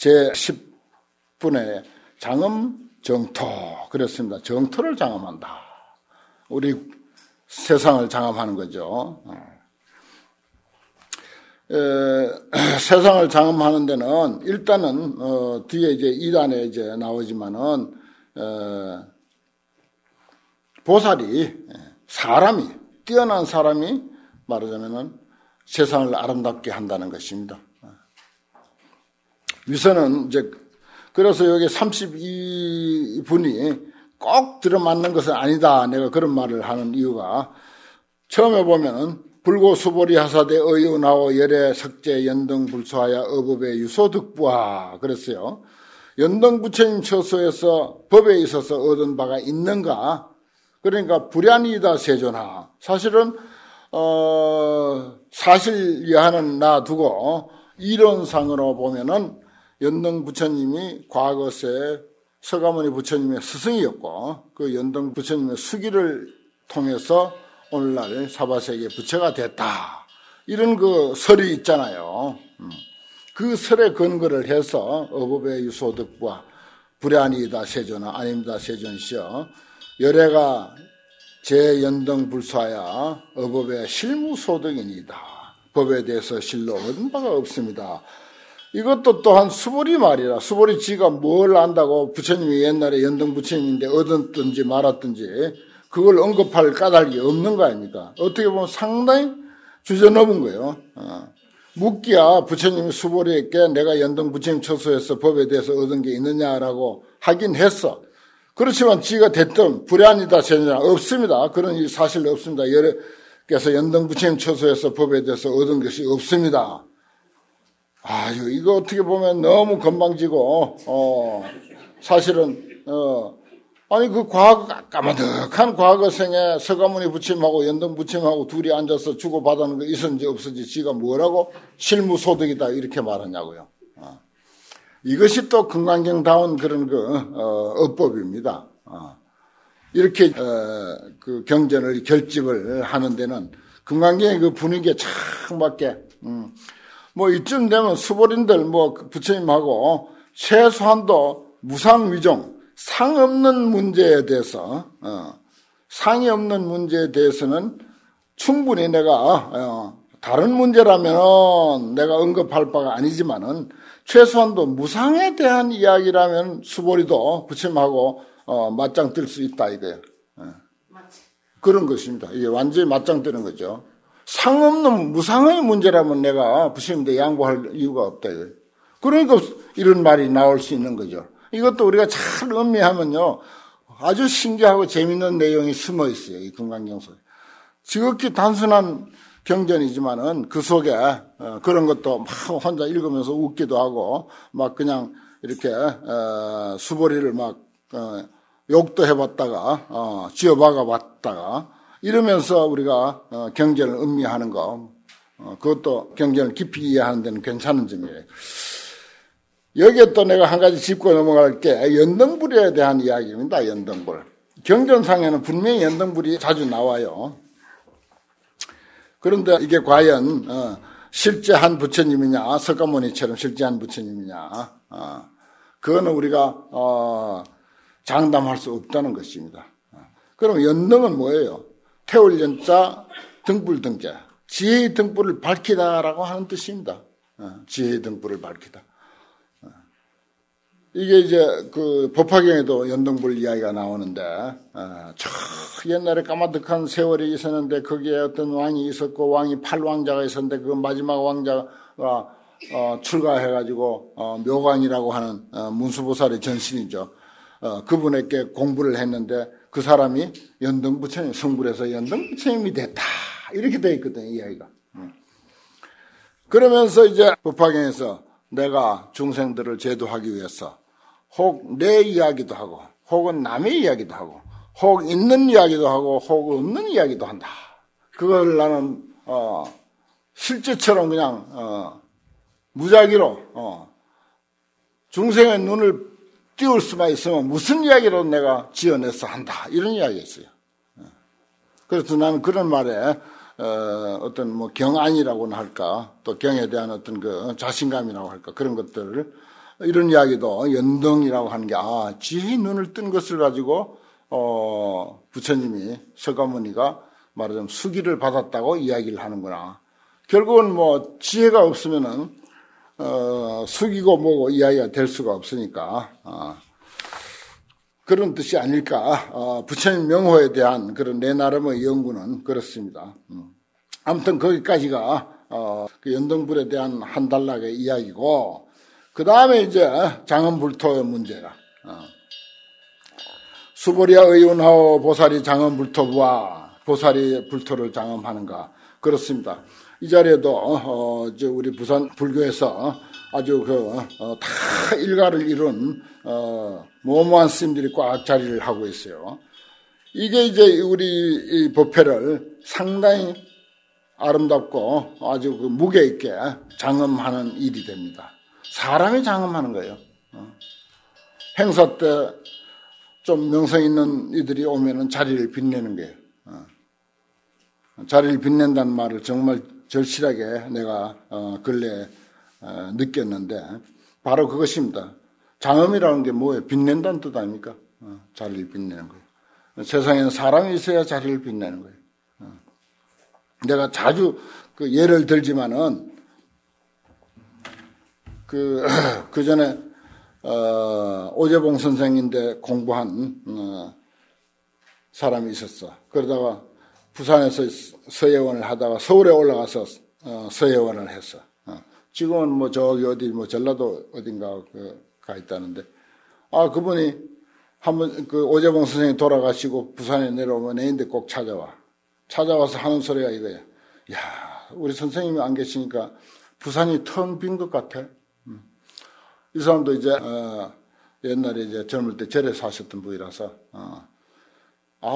제10분에 장엄 정토 그랬습니다. 정토를 장엄한다. 우리 세상을 장엄하는 거죠. 세상을 장엄하는 데는 일단은 뒤에 이제 2단에 이제 나오지만은 보살이 사람이 뛰어난 사람이 말하자면은 세상을 아름답게 한다는 것입니다. 위선은 이제 그래서 여기 32분이 꼭 들어맞는 것은 아니다. 내가 그런 말을 하는 이유가 처음에 보면은 불고 수보리 하사대 의유나오 열애 석재 연등 불수하여 어법의 유소득부하 그랬어요. 연등 부처님 처소에서 법에 있어서 얻은 바가 있는가? 그러니까 불야이다 세존하. 사실은 사실여하는 놔두고 이론상으로 보면은 연등 부처님이 과거세 서가모니 부처님의 스승이었고 그 연등 부처님의 수기를 통해서 오늘날 사바세계 부처가 됐다. 이런 그 설이 있잖아요. 그 설에 근거를 해서 어법의 유소득부와 불야이다 세존하 아닙니다 세존시여 열애가 제연등 불수하여 어법의 실무소득이니다. 법에 대해서 실로 얻은 바가 없습니다. 이것도 또한 수보리 말이라. 수보리 지가 뭘 안다고 부처님이 옛날에 연등 부처님인데 얻었든지 말았든지 그걸 언급할 까닭이 없는 거 아닙니까? 어떻게 보면 상당히 주저넘은 거예요. 묻기야 부처님이 수보리에게 내가 연등 부처님 처소에서 법에 대해서 얻은 게 있느냐라고 하긴 했어. 그렇지만 지가 됐든 불야이다 세존하 없습니다. 그런 사실 없습니다. 그래서 연등 부처님 처소에서 법에 대해서 얻은 것이 없습니다. 아유, 이거 어떻게 보면 너무 건방지고, 사실은, 아니, 그 까마득한 과거생에 서가모니 부처님하고 연등 부처님하고 둘이 앉아서 주고받는 거 있었는지 없었는지 지가 뭐라고 실무소득이다 이렇게 말하냐고요. 이것이 또 금강경다운 그런 어법입니다. 이렇게, 그 경전을 결집을 하는 데는 금강경의 그 분위기에 참 맞게, 뭐 이쯤 되면 수보린들 뭐 부처님하고 최소한도 무상위종 상 없는 문제에 대해서 상이 없는 문제에 대해서는 충분히 내가 다른 문제라면 내가 언급할 바가 아니지만은 최소한도 무상에 대한 이야기라면 수보리도 부처님하고 맞짱 뜰 수 있다 이거예요. 그런 것입니다. 이게 완전히 맞짱 뜨는 거죠. 상 없는 무상의 문제라면 내가 부처님한테 양보할 이유가 없다. 그러니까 이런 말이 나올 수 있는 거죠. 이것도 우리가 잘 음미하면요. 아주 신기하고 재미있는 내용이 숨어 있어요. 이 금강경 속에. 지극히 단순한 경전이지만은 그 속에 그런 것도 막 혼자 읽으면서 웃기도 하고 막 그냥 이렇게 수보리를 막 욕도 해봤다가 쥐어박아 봤다가 이러면서 우리가 경전을 음미하는 거 그것도 경전을 깊이 이해하는 데는 괜찮은 점이에요. 여기에 또 내가 한 가지 짚고 넘어갈 게 연등불에 대한 이야기입니다. 연등불. 경전상에는 분명히 연등불이 자주 나와요. 그런데 이게 과연 실제한 부처님이냐 석가모니처럼 실제한 부처님이냐 그거는 우리가 장담할 수 없다는 것입니다. 그럼 연등은 뭐예요? 태울 연자 등불 등자 지혜의 등불을 밝히다라고 하는 뜻입니다. 지혜의 등불을 밝히다. 이게 이제 그 법화경에도 연등불 이야기가 나오는데 저 옛날에 까마득한 세월이 있었는데 거기에 어떤 왕이 있었고 왕이 8왕자가 있었는데 그 마지막 왕자가 출가해가지고 묘광이라고 하는 문수보살의 전신이죠. 그분에게 공부를 했는데 그 사람이 연등부처님 성불해서 연등부처님이 됐다 이렇게 돼 있거든요. 이야기가. 그러면서 이제 법화경에서 내가 중생들을 제도하기 위해서 혹 내 이야기도 하고 혹은 남의 이야기도 하고 혹 있는 이야기도 하고 혹 없는 이야기도 한다. 그걸 나는 실제처럼 그냥 무작위로 중생의 눈을 띄울 수만 있으면 무슨 이야기로 내가 지어내서 한다. 이런 이야기였어요. 그래서 나는 그런 말에 어떤 뭐 경안이라고나 할까 또 경에 대한 어떤 그 자신감이라고 할까 그런 것들을 이런 이야기도 연등이라고 하는 게, 지혜의 눈을 뜬 것을 가지고, 부처님이, 서가모니가 말하자면 수기를 받았다고 이야기를 하는구나. 결국은 뭐, 지혜가 없으면은, 숙이고 뭐고 이야기가 될 수가 없으니까, 그런 뜻이 아닐까. 부처님 명호에 대한 그런 내 나름의 연구는 그렇습니다. 아무튼 거기까지가, 그 연등불에 대한 한 단락의 이야기고, 그 다음에 이제 장엄불토의 문제가, 수보리야 의운하오 보살이 장엄불토부와 보살이 불토를 장엄하는가. 그렇습니다. 이 자리에도, 우리 부산 불교에서 아주 다 일가를 이룬, 모모한 스님들이 꽉 자리를 하고 있어요. 이게 이제 우리 이 법회를 상당히 아름답고 아주 무게 있게 장엄하는 일이 됩니다. 사람이 장엄하는 거예요. 행사 때 좀 명성 있는 이들이 오면은 자리를 빛내는 거예요. 자리를 빛낸다는 말을 정말 절실하게 내가 근래에 느꼈는데 바로 그것입니다. 장엄이라는 게 뭐예요? 빛낸다는 뜻 아닙니까? 자리를 빛내는 거예요. 세상에는 사람이 있어야 자리를 빛내는 거예요. 내가 자주 그 예를 들지만은 그 전에 오재봉 선생인데 공부한 사람이 있었어. 그러다가 부산에서 서예원을 하다가 서울에 올라가서 서예원을 했어. 지금은 뭐 저기 어디 뭐 전라도 어딘가 가 있다는데, 그분이 한번 그 오재봉 선생이 돌아가시고 부산에 내려오면 애인데 꼭 찾아와서 하는 소리가 이거야. 야, 우리 선생님이 안 계시니까 부산이 텅 빈 것 같아. 이 사람도 이제 옛날에 이제 젊을 때 절에 사셨던 분이라서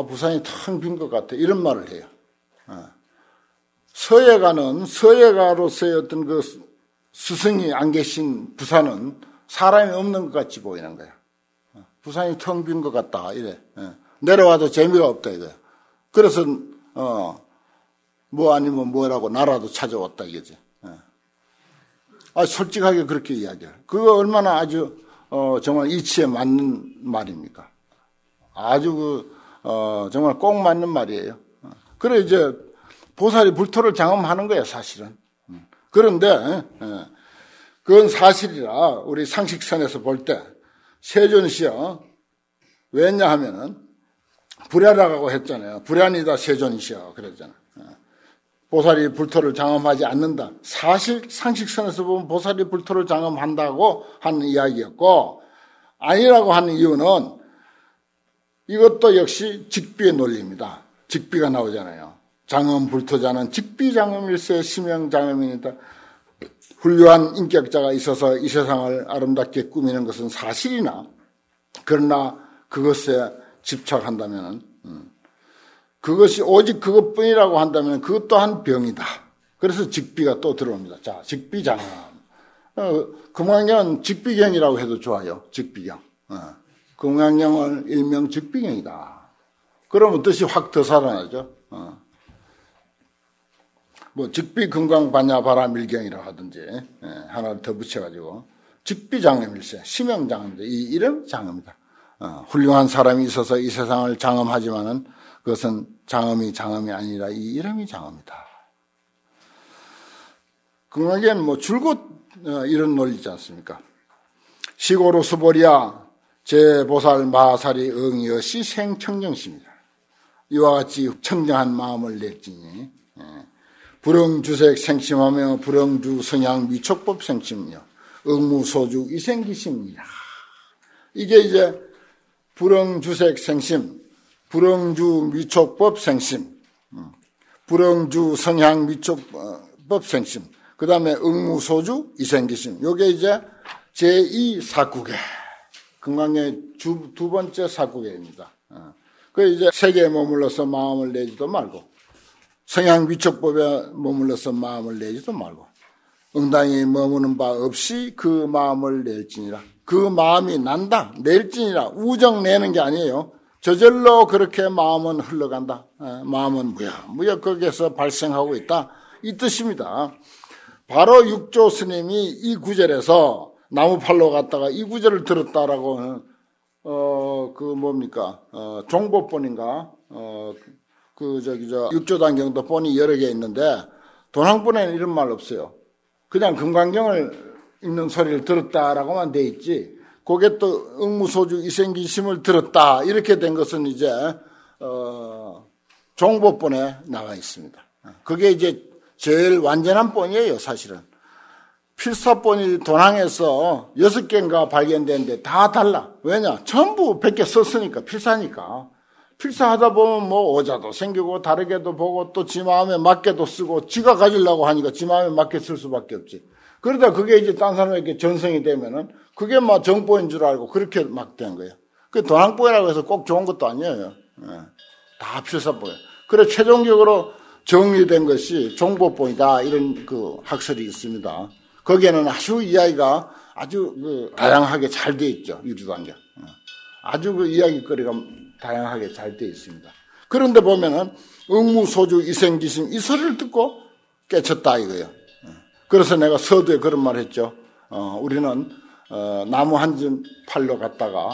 부산이 텅 빈 것 같아. 이런 말을 해요. 서예가로서의 어떤 그 스승이 안 계신 부산은 사람이 없는 것 같이 보이는 거야. 부산이 텅 빈 것 같다. 이래. 내려와도 재미가 없다 이거야. 그래서 뭐 아니면 뭐라고 나라도 찾아왔다 이거지. 솔직하게 그렇게 이야기해. 그거 얼마나 아주 정말 이치에 맞는 말입니까? 아주 정말 꼭 맞는 말이에요. 그래 이제 보살이 불토를 장엄하는 거예요, 사실은. 그런데 그건 사실이라 우리 상식선에서 볼 때 세존시여, 왜냐하면은 불야라고 했잖아요. 불야니다 세존시여 그랬잖아. 보살이 불토를 장엄하지 않는다. 사실 상식선에서 보면 보살이 불토를 장엄한다고 하는 이야기였고, 아니라고 하는 이유는 이것도 역시 직비의 논리입니다. 직비가 나오잖아요. 장엄불토자는 직비장엄일세 심형장엄이다. 훌륭한 인격자가 있어서 이 세상을 아름답게 꾸미는 것은 사실이나, 그러나 그것에 집착한다면, 그것이 오직 그것뿐이라고 한다면 그것 또한 병이다. 그래서 직비가 또 들어옵니다. 자, 직비장엄. 금강경은 직비경이라고 해도 좋아요. 직비경. 금강경을 일명 직비경이다. 그러면 뜻이 확 더 살아나죠. 뭐 직비금강반야바라밀경이라고 하든지 하나를 더 붙여가지고 직비장엄일세, 심형장엄이다. 이 이름 장엄이다. 훌륭한 사람이 있어서 이 세상을 장엄하지만은 그것은 장엄이 아니라 이 이름이 장엄이다. 금강경은 뭐 줄곧 이런 논리지 않습니까? 시고로 수보리야 제보살 마살이 응이여시 생청정심이다. 이와 같이 청정한 마음을 낼지니 불응주색 생심하며 불응주 성향 미촉법 생심이요 응무소주 이생기심이라. 이게 이제 불응주색 생심, 불응주 미촉법 생심, 불응주 성향 미촉법 생심, 그 다음에 응무소주 이생기심. 요게 이제 제2 사구계, 금강의 두 번째 사구계입니다. 그 이제 세계에 머물러서 마음을 내지도 말고, 성향 미촉법에 머물러서 마음을 내지도 말고, 응당히 머무는 바 없이 그 마음을 낼지니라. 그 마음이 난다, 낼지니라. 우정 내는 게 아니에요. 저절로 그렇게 마음은 흘러간다. 마음은 무역 거기에서 발생하고 있다. 이 뜻입니다. 바로 육조 스님이 이 구절에서 나무 팔로 갔다가 이 구절을 들었다라고 종보본인가 육조단경도 본이 여러 개 있는데 도낭본에는 이런 말 없어요. 그냥 금강경을 읽는 소리를 들었다라고만 돼 있지. 그게 또 응무소주 이생기심을 들었다 이렇게 된 것은 이제 종보본에 나와 있습니다. 그게 이제 제일 완전한 본이에요, 사실은. 필사본이 도낭에서 6개인가 발견되는데 다 달라. 왜냐? 전부 100개 썼으니까, 필사니까. 필사하다 보면 뭐 오자도 생기고 다르게도 보고 또 지 마음에 맞게도 쓰고 지가 가지려고 하니까 지 마음에 맞게 쓸 수밖에 없지. 그러다 그게 이제 딴 사람에게 전성이 되면은 그게 막 정보인 줄 알고 그렇게 막 된 거예요. 그 도낭본이라고 해서 꼭 좋은 것도 아니에요. 다 필사본이에요. 그래 최종적으로 정리된 것이 종보본이다 이런 그 학설이 있습니다. 거기에는 아주 이야기가 아주 다양하게 잘 돼 있죠. 유주단경. 아주 그 이야기거리가 다양하게 잘 돼 있습니다. 그런데 보면은 응무소주 이생기심 이 소리를 듣고 깨쳤다 이거예요. 그래서 내가 서두에 그런 말 했죠. 우리는 나무 한 줌 팔러 갔다가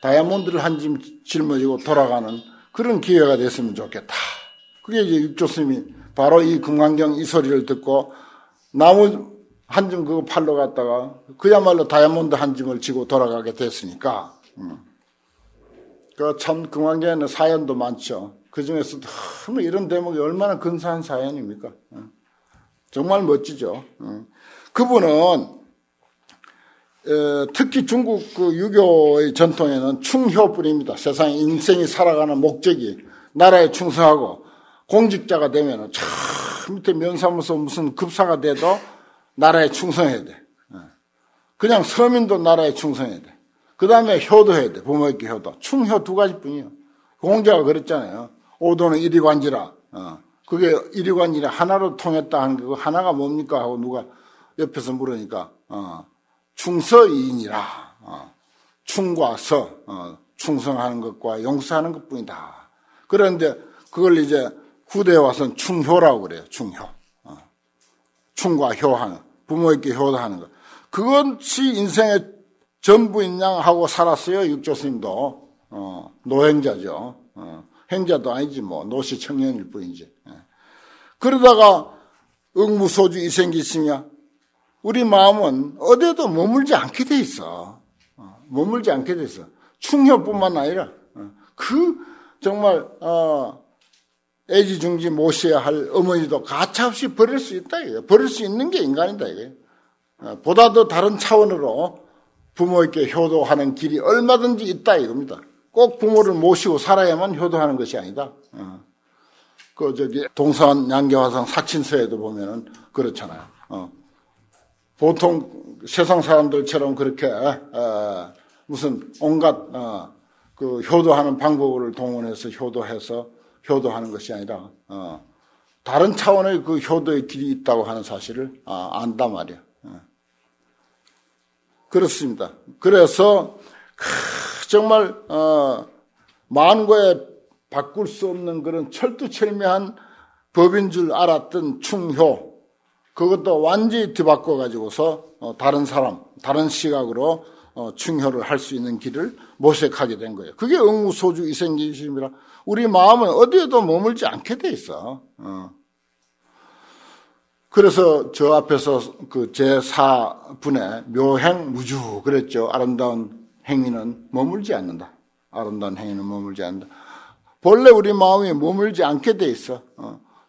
다이아몬드를 한 줌 짊어지고 돌아가는 그런 기회가 됐으면 좋겠다. 그게 이제 육조스님이 바로 이 금강경 이 소리를 듣고 나무 한 줌 그거 팔러 갔다가 그야말로 다이아몬드 한 줌을 지고 돌아가게 됐으니까. 그 참 금강경에는 사연도 많죠. 그 중에서도 이런 대목이 얼마나 근사한 사연입니까? 정말 멋지죠. 그분은 특히 중국 그 유교의 전통에는 충효뿐입니다. 세상에 인생이 살아가는 목적이 나라에 충성하고 공직자가 되면은 저 밑에 면사무소 무슨 급사가 돼도 나라에 충성해야 돼. 그냥 서민도 나라에 충성해야 돼. 그 다음에 효도해야 돼. 부모에게 효도. 충효 2가지뿐이에요. 공자가 그랬잖아요. 오도는 이리관지라. 그게 이리관지라 하나로 통했다 하는 거 하나가 뭡니까 하고 누가 옆에서 물으니까 충서이인이라. 충과 서 충성하는 것과 용서하는 것뿐이다. 그런데 그걸 이제 후대에 와서는 충효라고 그래요. 충효. 충과 효하는 부모에게 효도하는 것. 그것이 인생의 전부인 양 하고 살았어요. 육조스님도 노행자죠. 행자도 아니지 뭐 노시 청년일 뿐이지. 그러다가 응무소주 이생기심이야. 우리 마음은 어디에도 머물지 않게 돼 있어. 머물지 않게 돼 있어. 충효뿐만 아니라 정말 애지중지 모셔야 할 어머니도 가차없이 버릴 수 있다 이거예요. 버릴 수 있는 게 인간이다 이거예요. 보다 더 다른 차원으로 부모에게 효도하는 길이 얼마든지 있다 이겁니다. 꼭 부모를 모시고 살아야만 효도하는 것이 아니다. 동산 양계화상 사친서에도 보면은 그렇잖아요. 보통 세상 사람들처럼 그렇게 무슨 온갖 그 효도하는 방법을 동원해서 효도하는 것이 아니라 다른 차원의 그 효도의 길이 있다고 하는 사실을 안단 말이에요. 그렇습니다. 그래서 정말 만고에 바꿀 수 없는 그런 철두철미한 법인 줄 알았던 충효, 그것도 완전히 뒤바꿔 가지고서 다른 사람, 다른 시각으로 충효를 할 수 있는 길을 모색하게 된 거예요. 그게 응무소주 이생기심이라. 우리 마음은 어디에도 머물지 않게 돼 있어. 그래서 저 앞에서 그 제4분의 묘행무주 그랬죠. 아름다운 행위는 머물지 않는다. 아름다운 행위는 머물지 않는다. 본래 우리 마음이 머물지 않게 돼 있어.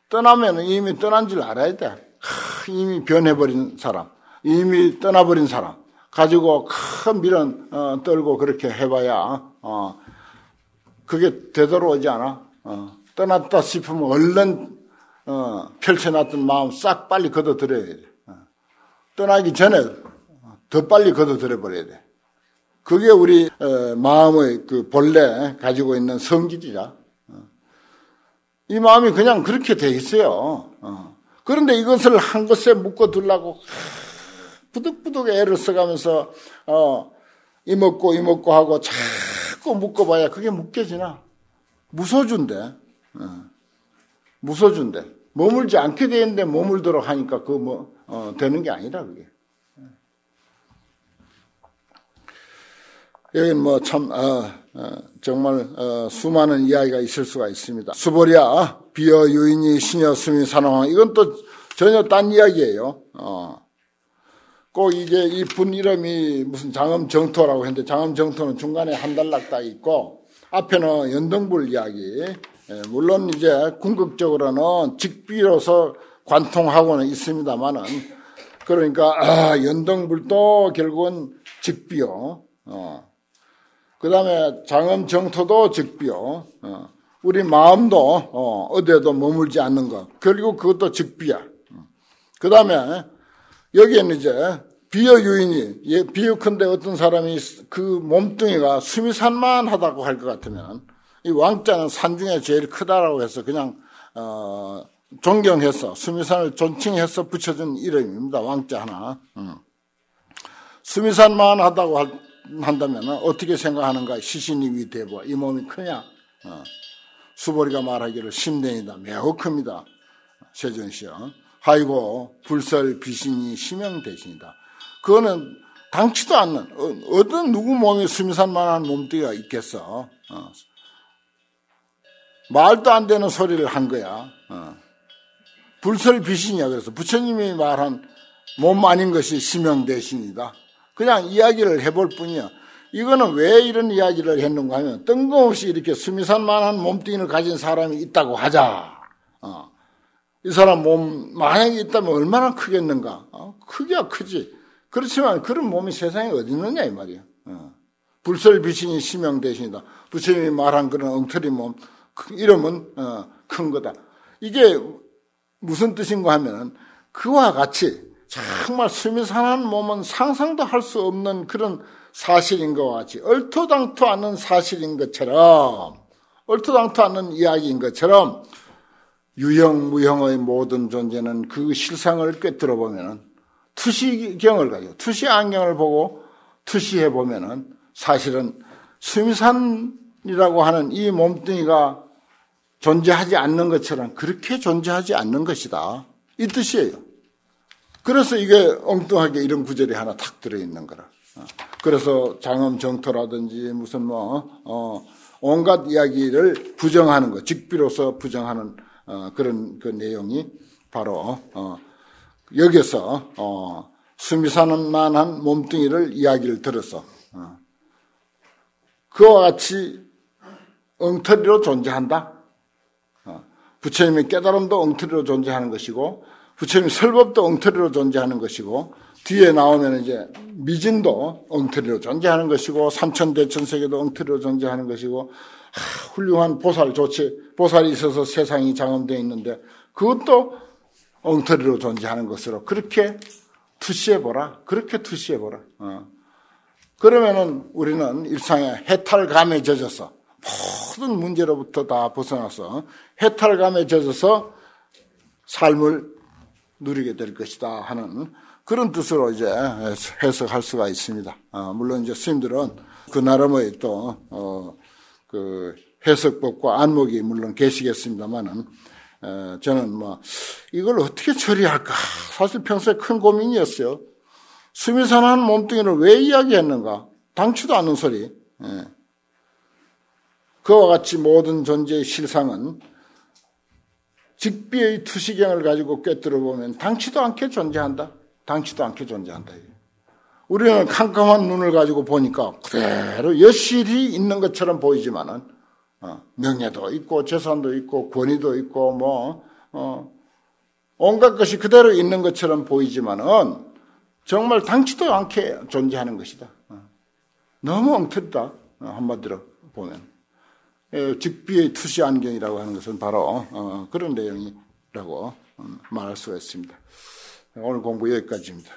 떠나면 이미 떠난 줄 알아야 돼. 이미 변해버린 사람, 이미 떠나버린 사람 가지고 큰 미련 떨고 그렇게 해봐야 그게 되돌아오지 않아. 떠났다 싶으면 얼른 펼쳐놨던 마음 싹 빨리 걷어들여야 돼. 떠나기 전에 더 빨리 걷어들여버려야 돼. 그게 우리 마음의 그 본래 가지고 있는 성질이라. 이 마음이 그냥 그렇게 돼 있어요. 그런데 이것을 한 곳에 묶어두려고 부득부득 애를 써가면서 이먹고 하고 자꾸 묶어봐야 그게 묶여지나. 무소주인데. 무소주인데. 머물지 않게 되는데 머물도록 하니까 되는 게 아니라 그게. 여기는 뭐 참, 정말, 수많은 이야기가 있을 수가 있습니다. 수보리아, 비어 유인이 시녀 수미 산왕, 이건 또 전혀 딴 이야기예요. 꼭 이게 이 분 이름이 무슨 장엄정토라고 했는데, 장엄정토는 중간에 한 단락 딱 있고, 앞에는 연등불 이야기. 물론 이제 궁극적으로는 직비로서 관통하고는 있습니다만은, 그러니까, 연등불도 결국은 직비요. 그 다음에 장엄정토도 직비요. 우리 마음도 어디에도 머물지 않는 것. 결국 그것도 직비야. 그 다음에 여기에는 이제 비어유인이, 비유컨대 어떤 사람이 그 몸뚱이가 수미산만하다고 할 것 같으면 이 왕자는 산 중에 제일 크다라고 해서 그냥 존경해서 수미산을 존칭해서 붙여준 이름입니다. 왕자 하나. 수미산만하다고 한다면 어떻게 생각하는가? 시신이 위대보 이 몸이 크냐? 수보리가 말하기를 심den이다. 매우 큽니다. 세존시여. 하이고 불설 비신이 심형 대신이다. 그거는 당치도 않는 어떤 누구 몸에 수미산만한 몸뚱이가 있겠어. 말도 안 되는 소리를 한 거야. 불설 비신이야. 그래서 부처님이 말한 몸 아닌 것이 심형 대신이다. 그냥 이야기를 해볼 뿐이야. 이거는 왜 이런 이야기를 했는가 하면 뜬금없이 이렇게 수미산만한 몸뚱이를 가진 사람이 있다고 하자. 이 사람 몸 만약에 있다면 얼마나 크겠는가. 크기야 크지. 그렇지만 그런 몸이 세상에 어디 있느냐 이 말이야. 불설비신이 심형 대신이다. 부처님이 말한 그런 엉터리 몸 이름은 큰 거다. 이게 무슨 뜻인가 하면은 그와 같이 정말 수미산한 몸은 상상도 할 수 없는 그런 사실인 것과 같이 얼토당토 않는 사실인 것처럼 얼토당토 않는 이야기인 것처럼 유형 무형의 모든 존재는 그 실상을 꿰뚫어 보면은 투시경을 가지고 투시 안경을 보고 투시해 보면은 사실은 수미산이라고 하는 이 몸뚱이가 존재하지 않는 것처럼 그렇게 존재하지 않는 것이다. 이 뜻이에요. 그래서 이게 엉뚱하게 이런 구절이 하나 탁 들어있는 거라. 그래서 장엄정토라든지 무슨 온갖 이야기를 부정하는 거, 직비로서 부정하는 그런 그 내용이 바로 여기서 수미산만한 몸뚱이를 이야기를 들어서 그와 같이 엉터리로 존재한다. 부처님의 깨달음도 엉터리로 존재하는 것이고 부처님 설법도 엉터리로 존재하는 것이고 뒤에 나오면 이제 미진도 엉터리로 존재하는 것이고 삼천대천세계도 엉터리로 존재하는 것이고 훌륭한 보살 조치 보살이 있어서 세상이 장엄되어 있는데 그것도 엉터리로 존재하는 것으로 그렇게 투시해보라. 그렇게 투시해보라. 그러면은 우리는 일상의 해탈감에 젖어서 모든 문제로부터 다 벗어나서 해탈감에 젖어서 삶을 누리게 될 것이다 하는 그런 뜻으로 이제 해석할 수가 있습니다. 물론 이제 스님들은 그 나름의 또 그 해석법과 안목이 물론 계시겠습니다만은 저는 뭐 이걸 어떻게 처리할까 사실 평소에 큰 고민이었어요. 수미산한 몸뚱이를 왜 이야기했는가? 당치도 않는 소리. 그와 같이 모든 존재의 실상은 직비의 투시경을 가지고 꿰뚫어 보면 당치도 않게 존재한다. 당치도 않게 존재한다. 우리는 캄캄한 눈을 가지고 보니까 그대로 여실히 있는 것처럼 보이지만은 명예도 있고 재산도 있고 권위도 있고 온갖 것이 그대로 있는 것처럼 보이지만은 정말 당치도 않게 존재하는 것이다. 너무 엉터리다. 한마디로 보면. 직비의 투시 안경이라고 하는 것은 바로 그런 내용이라고 말할 수가 있습니다. 오늘 공부 여기까지입니다.